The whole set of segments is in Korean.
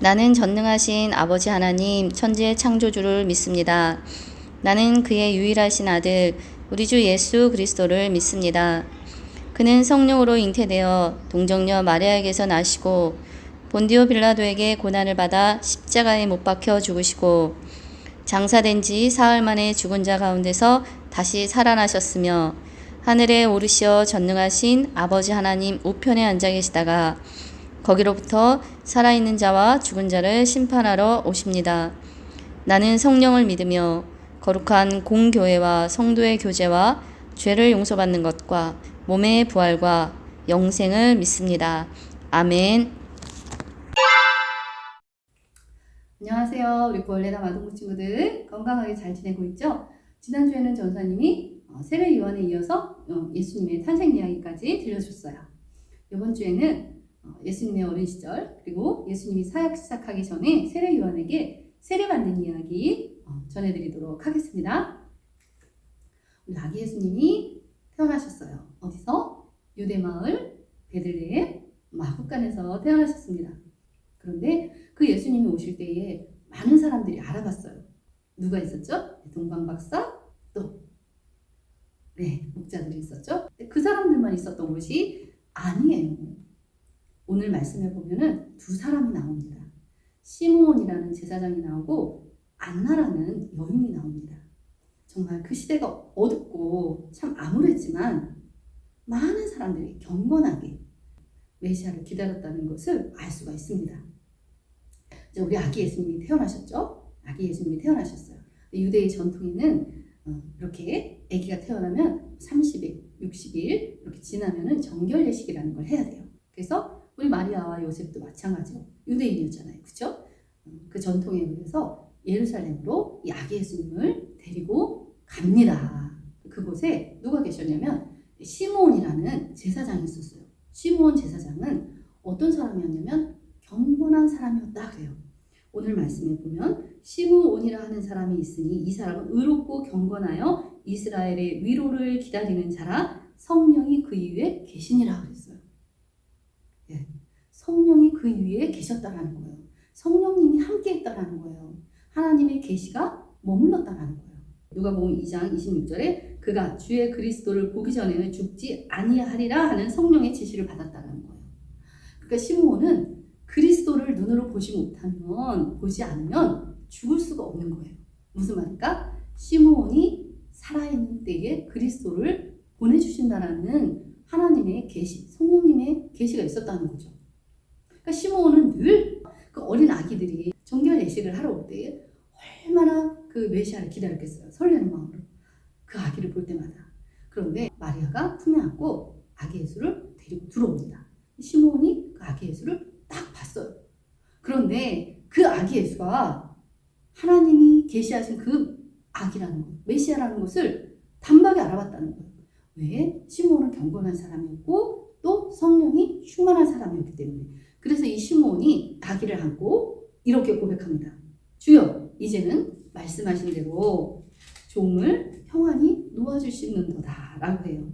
나는 전능하신 아버지 하나님 천지의 창조주를 믿습니다. 나는 그의 유일하신 아들 우리 주 예수 그리스도를 믿습니다. 그는 성령으로 잉태되어 동정녀 마리아에게서 나시고 본디오 빌라도에게 고난을 받아 십자가에 못 박혀 죽으시고 장사된 지 사흘 만에 죽은 자 가운데서 다시 살아나셨으며 하늘에 오르시어 전능하신 아버지 하나님 우편에 앉아 계시다가 거기로부터 살아있는 자와 죽은 자를 심판하러 오십니다. 나는 성령을 믿으며 거룩한 공교회와 성도의 교제와 죄를 용서받는 것과 몸의 부활과 영생을 믿습니다. 아멘. 안녕하세요. 우리 구월레나 마동구 친구들 건강하게 잘 지내고 있죠? 지난주에는 전사님이 세례 요한에 이어서 예수님의 탄생 이야기까지 들려줬어요. 이번 주에는 예수님의 어린 시절 그리고 예수님이 사역 시작하기 전에 세례 요한에게 세례받는 이야기 전해드리도록 하겠습니다. 우리 아기 예수님이 태어나셨어요. 어디서? 유대마을 베들레헴 마구간에서 태어나셨습니다. 그런데 그 예수님이 오실 때에 많은 사람들이 알아봤어요. 누가 있었죠? 동방박사, 또 목자들이 있었죠. 그 사람들만 있었던 것이 아니에요. 오늘 말씀에 보면은 두 사람이 나옵니다. 시므온이라는 제사장이 나오고 안나라는 여인이 나옵니다. 정말 그 시대가 어둡고 참 암울했지만 많은 사람들이 경건하게 메시아를 기다렸다는 것을 알 수가 있습니다. 이제 우리 아기 예수님이 태어나셨죠? 아기 예수님이 태어나셨어요. 유대의 전통에는 이렇게 아기가 태어나면 30일, 60일 이렇게 지나면은 정결 예식이라는 걸 해야 돼요. 그래서 우리 마리아와 요셉도 마찬가지로 유대인이었잖아요. 그렇죠? 그 전통에 의해서 예루살렘으로 이 아기 예수님을 데리고 갑니다. 그곳에 누가 계셨냐면 시므온이라는 제사장이 있었어요. 시므온 제사장은 어떤 사람이었냐면 경건한 사람이었다 그래요. 오늘 말씀에 보면 시므온이라 하는 사람이 있으니 이 사람은 의롭고 경건하여 이스라엘의 위로를 기다리는 자라 성령이 그 위에 계시니라 그랬어요. 성령이 그 위에 계셨다라는 거예요. 성령님이 함께 했다라는 거예요. 하나님의 계시가 머물렀다라는 거예요. 누가복음 2장 26절에 그가 주의 그리스도를 보기 전에는 죽지 아니하리라 하는 성령의 지시를 받았다라는 거예요. 그러니까 시므온은 그리스도를 눈으로 보지 않으면 죽을 수가 없는 거예요. 무슨 말일까? 시므온이 살아있는 때에 그리스도를 보내주신다라는 하나님의 계시, 성령님의 계시가 있었다는 거죠. 그러니까 시므온은 늘 그 어린 아기들이 정결 예식을 하러 올 때에 얼마나 그 메시아를 기다렸겠어요. 설레는 마음으로 그 아기를 볼 때마다. 그런데 마리아가 품에 안고 아기 예수를 데리고 들어옵니다. 시므온이 그 아기 예수를 딱 봤어요. 그런데 그 아기 예수가 하나님이 계시하신 그 아기라는 것, 메시아라는 것을 단박에 알아봤다는 거예요. 왜? 시므온은 경건한 사람이었고 또 성령이 충만한 사람이었기 때문에. 그래서 이 시므온이 아기를 안고 이렇게 고백합니다. 주여, 이제는 말씀하신 대로 종을 평안히 놓아주시는도다 라고 해요.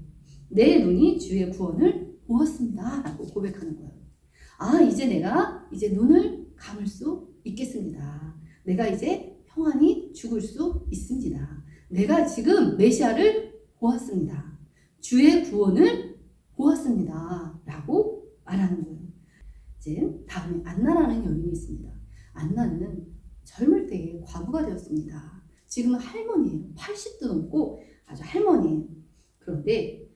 내 눈이 주의 구원을 보았습니다 라고 고백하는 거예요. 이제 내가 눈을 감을 수 있겠습니다. 내가 이제 평안히 죽을 수 있습니다. 내가 지금 메시아를 보았습니다. 주의 구원을 보았습니다 라고 말하는 거예요. 이제 다음에 안나라는 여인이 있습니다. 안나는 젊을 때에 과부가 되었습니다. 지금은 할머니예요. 80도 넘고 아주 할머니예요. 그런데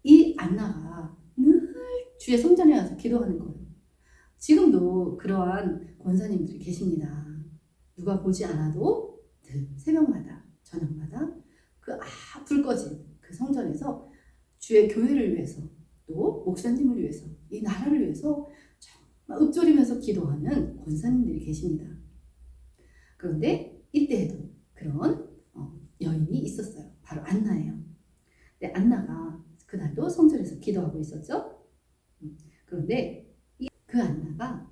이 안나가 늘 주의 성전에 와서 기도하는 거예요. 지금도 그러한 권사님들이 계십니다. 누가 보지 않아도 새벽마다 저녁마다 불 꺼진 그 성전에서 주의 교회를 위해서 또 목사님을 위해서 이 나라를 위해서 정말 읊조리면서 기도하는 권사님들이 계십니다. 그런데 이때에도 그런 여인이 있었어요. 바로 안나예요. 근데 안나가 그날도 성전에서 기도하고 있었죠. 그런데 그 안나가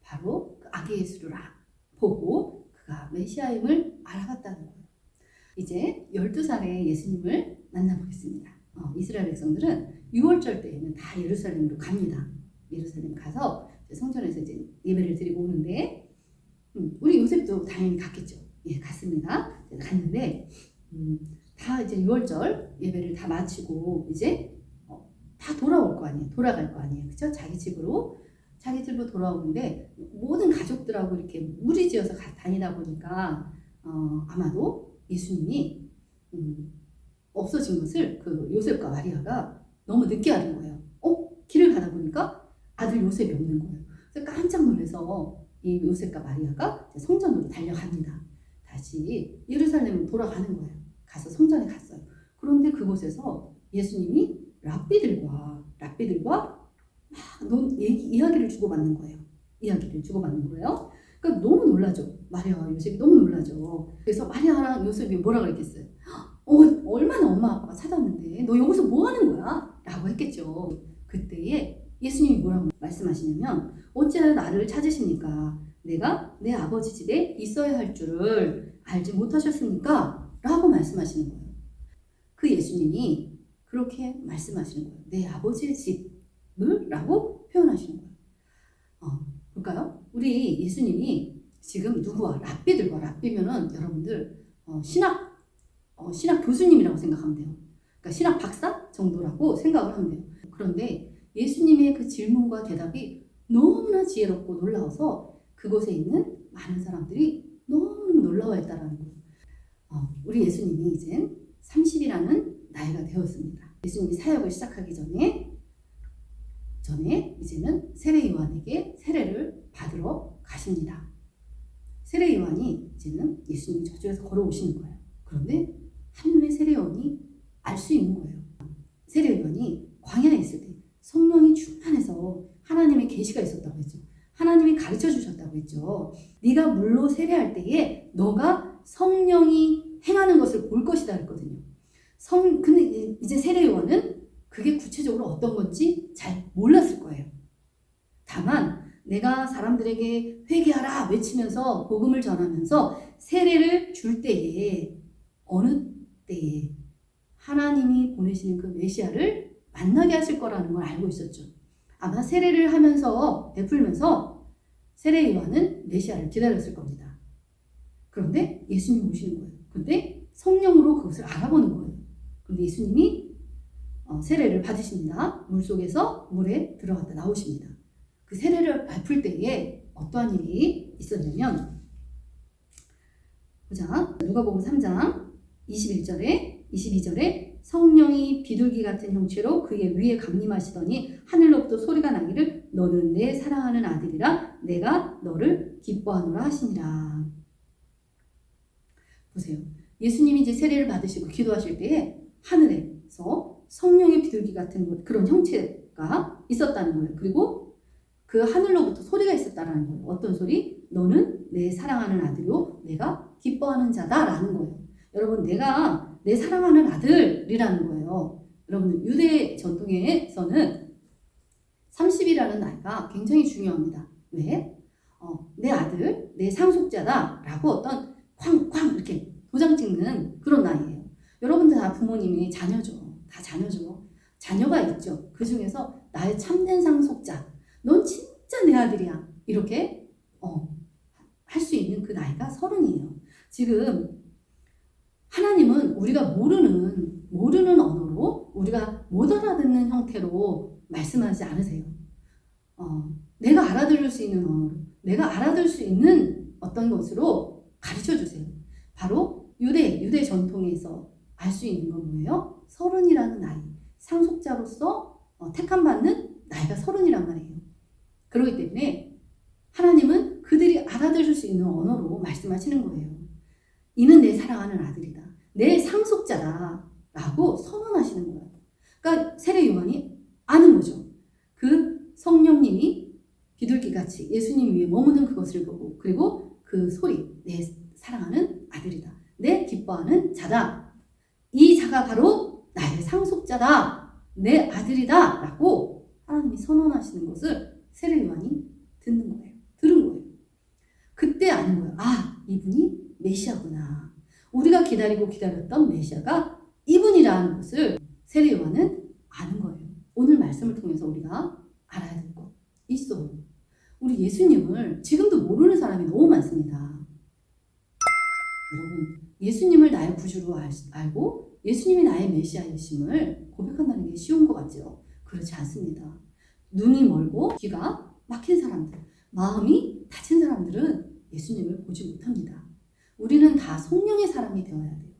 바로 그 아기 예수를 보고 그가 메시아임을 알아봤다는 거예요. 이제 12살의 예수님을 만나보겠습니다. 이스라엘 백성들은 6월절 때에는 다 예루살렘으로 갑니다. 예루살렘 가서 성전에서 이제 예배를 드리고 오는데 우리 요셉도 당연히 갔겠죠. 예, 갔습니다. 갔는데 다 이제 6월절 예배를 다 마치고 이제 다 돌아올 거 아니에요. 돌아갈 거 아니에요. 그렇죠? 자기 집으로 돌아오는데 모든 가족들하고 이렇게 무리지어서 다니다 보니까 아마도 예수님이 없어진 것을 그 요셉과 마리아가 너무 늦게 알은 거예요. 길을 가다 보니까 아들 요셉이 없는 거예요. 그래서 깜짝 놀라서 이 요셉과 마리아가 성전으로 달려갑니다. 다시 예루살렘으로 돌아가는 거예요. 가서 성전에 갔어요. 그런데 그곳에서 예수님이 랍비들과 막 이야기를 주고받는 거예요. 그러니까 너무 놀라죠. 마리아와 요셉이 너무 놀라죠. 그래서 마리아랑 요셉이 뭐라 그랬겠어요? 얼마나 엄마 아빠가 찾았는데 너 여기서 뭐 하는 거야? 라고 했겠죠. 그때에 예수님이 뭐라고 말씀하시냐면 어찌하여 나를 찾으십니까? 내가 내 아버지 집에 있어야 할 줄을 알지 못하셨습니까? 라고 말씀하시는 거예요. 그 예수님이 그렇게 말씀하시는 거예요. 내 아버지의 집을? 라고 표현하시는 거예요. 볼까요? 우리 예수님이 지금 누구와? 랍비면은 여러분들 신학 교수님이라고 생각하면 돼요. 그러니까 신학 박사 정도라고 생각을 하면 돼요. 그런데 예수님의 그 질문과 대답이 너무나 지혜롭고 놀라워서 그곳에 있는 많은 사람들이 너무 놀라워했다라는 거예요. 우리 예수님이 이제 30이라는 나이가 되었습니다. 예수님이 사역을 시작하기 전에 이제는 세례 요한에게 세례를 받으러 가십니다. 세례 요한이 이제는 예수님이 저쪽에서 걸어오시는 거예요. 그런데 한눈에 세례 요한이 알 수 있는 거예요. 세례 요한이 광야에 있을 때 성령이 충만해서 하나님의 계시가 있었다고 했죠. 하나님이 가르쳐 주셨다고 했죠. 네가 물로 세례할 때에 너가 성령이 행하는 것을 볼 것이다 했거든요. 근데 이제 세례 요한은 그게 구체적으로 어떤 건지 잘 몰랐을 거예요. 다만 내가 사람들에게 회개하라 외치면서 복음을 전하면서 세례를 줄 때에 어느 때에 하나님이 보내시는 그 메시아를 만나게 하실 거라는 걸 알고 있었죠. 아마 세례를 하면서 베풀면서 세례 요한은 메시아를 기다렸을 겁니다. 그런데 예수님이 오시는 거예요. 근데 성령으로 그것을 알아보는 거예요. 그런데 예수님이 세례를 받으십니다. 물속에서 물에 들어갔다 나오십니다. 그 세례를 베풀 때에 어떠한 일이 있었냐면 보자. 누가복음 3장 22절에 성령이 비둘기 같은 형체로 그의 위에 강림하시더니 하늘로부터 소리가 나기를 너는 내 사랑하는 아들이라 내가 너를 기뻐하노라 하시니라. 보세요. 예수님이 이제 세례를 받으시고 기도하실 때에 하늘에서 성령의 비둘기 같은 그런 형체가 있었다는 거예요. 그리고 그 하늘로부터 소리가 있었다는 거예요. 어떤 소리? 너는 내 사랑하는 아들이요 내가 기뻐하는 자다라는 거예요. 여러분 내가 내 사랑하는 아들이라는 거예요. 여러분 유대 전통에서는 30이라는 나이가 굉장히 중요합니다. 왜? 내 아들, 내 상속자다라고 어떤 쾅쾅 이렇게 도장 찍는 그런 나이예요. 여러분들 다 부모님이 자녀죠. 다 자녀죠. 자녀가 있죠. 그 중에서 나의 참된 상속자, 넌 진짜 내 아들이야. 이렇게 할 수 있는 그 나이가 30이에요. 지금 하나님은 우리가 모르는 언어로 우리가 못 알아듣는 형태로 말씀하지 않으세요. 내가 알아들을 수 있는 언어로 내가 알아들 수 있는 어떤 것으로 가르쳐 주세요. 바로 유대 전통에서 알 수 있는 건 뭐예요? 30이라는 나이. 상속자로서 택함받는 나이가 30이란 말이에요. 그렇기 때문에 하나님은 그들이 알아들을 수 있는 언어로 말씀하시는 거예요. 이는 내 사랑하는 아들이다. 내 상속자다. 라고 선언하시는 거예요. 그러니까 세례 요한이 아는 거죠. 그 성령님이 비둘기같이 예수님 위에 머무는 그것을 보고 그리고 그 소리 내 사랑하는 아들이다. 내 기뻐하는 자다. 이 자가 바로 나의 상속자다. 내 아들이다. 라고 하나님이 선언하시는 것을 세례 요한이 들은 거예요. 그때 아는 거예요. 이분이 메시아구나. 우리가 기다렸던 메시아가 이분이라는 것을 세례 요한은 아는 거예요. 오늘 말씀을 통해서 우리가 알아야 될 것 있어요. 우리 예수님을 지금도 모르는 사람이 너무 많습니다. 여러분, 예수님을 나의 구주로 알고 예수님이 나의 메시아이심을 고백한다는 게 쉬운 것 같죠? 그렇지 않습니다. 눈이 멀고 귀가 막힌 사람들, 마음이 닫힌 사람들은 예수님을 보지 못합니다. 우리는 다 성령의 사람이 되어야 돼요.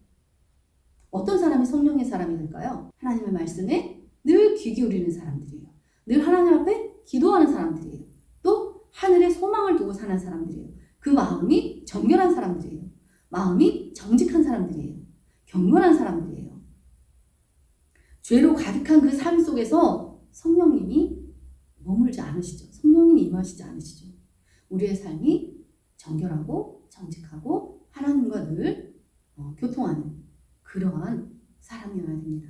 어떤 사람이 성령의 사람이 될까요? 하나님의 말씀에 늘 귀 기울이는 사람들이에요. 늘 하나님 앞에 기도하는 사람들이에요. 또 하늘에 소망을 두고 사는 사람들이에요. 그 마음이 정결한 사람들이에요. 마음이 정직한 사람들이에요. 경건한 사람들이에요. 죄로 가득한 그 삶 속에서 성령님이 머물지 않으시죠. 성령님이 임하시지 않으시죠. 우리의 삶이 정결하고 정직하고 하나님과 늘 교통하는 그러한 사람이어야 됩니다.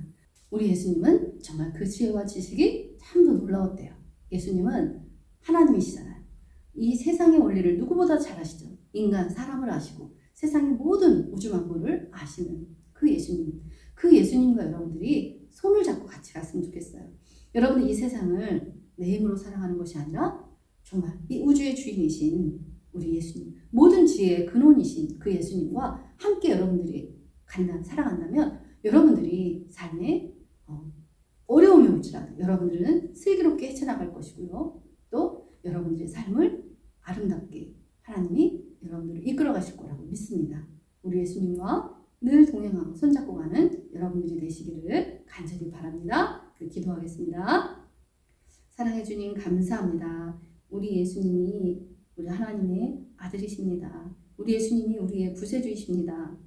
우리 예수님은 정말 그 지혜와 지식이 참 더 놀라웠대요. 예수님은 하나님이시잖아요. 이 세상의 원리를 누구보다 잘 아시죠. 인간, 사람을 아시고 세상의 모든 우주만물을 아시는 그 예수님. 그 예수님과 여러분들이 손을 잡고 같이 갔으면 좋겠어요. 여러분들 이 세상을 내 힘으로 살아가는 것이 아니라 정말 이 우주의 주인이신 우리 예수님, 모든 지혜의 근원이신 그 예수님과 함께 여러분들이 살아간다면 여러분들이 삶에 어려움이 올지라도 여러분들은 슬기롭게 헤쳐나갈 것이고요. 또 여러분들의 삶을 아름답게 하나님이 여러분들을 이끌어 가실 거라고 믿습니다. 우리 예수님과 늘 동행하고 손잡고 가는 여러분들이 되시기를 간절히 바랍니다. 기도하겠습니다. 사랑해 주님 감사합니다. 우리 예수님이 우리 하나님의 아들이십니다. 우리 예수님이 우리의 구세주이십니다.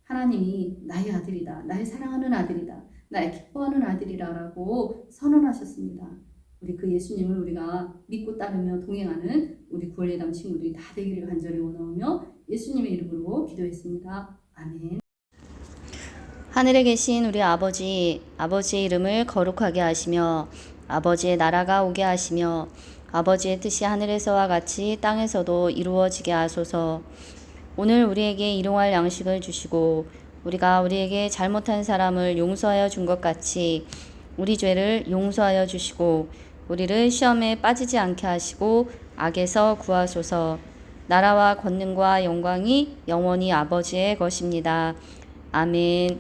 하나님이 나의 아들이다. 나의 사랑하는 아들이다. 나의 기뻐하는 아들이라고 선언하셨습니다. 우리 그 예수님을 우리가 믿고 따르며 동행하는 우리 구원예담 친구들이 다 되기를 간절히 원하오며 예수님의 이름으로 기도했습니다. 아멘. 하늘에 계신 우리 아버지, 아버지의 이름을 거룩하게 하시며 아버지의 나라가 오게 하시며 아버지의 뜻이 하늘에서와 같이 땅에서도 이루어지게 하소서. 오늘 우리에게 일용할 양식을 주시고 우리가 우리에게 잘못한 사람을 용서하여 준 것 같이 우리 죄를 용서하여 주시고 우리를 시험에 빠지지 않게 하시고 악에서 구하소서. 나라와 권능과 영광이 영원히 아버지의 것입니다. 아멘.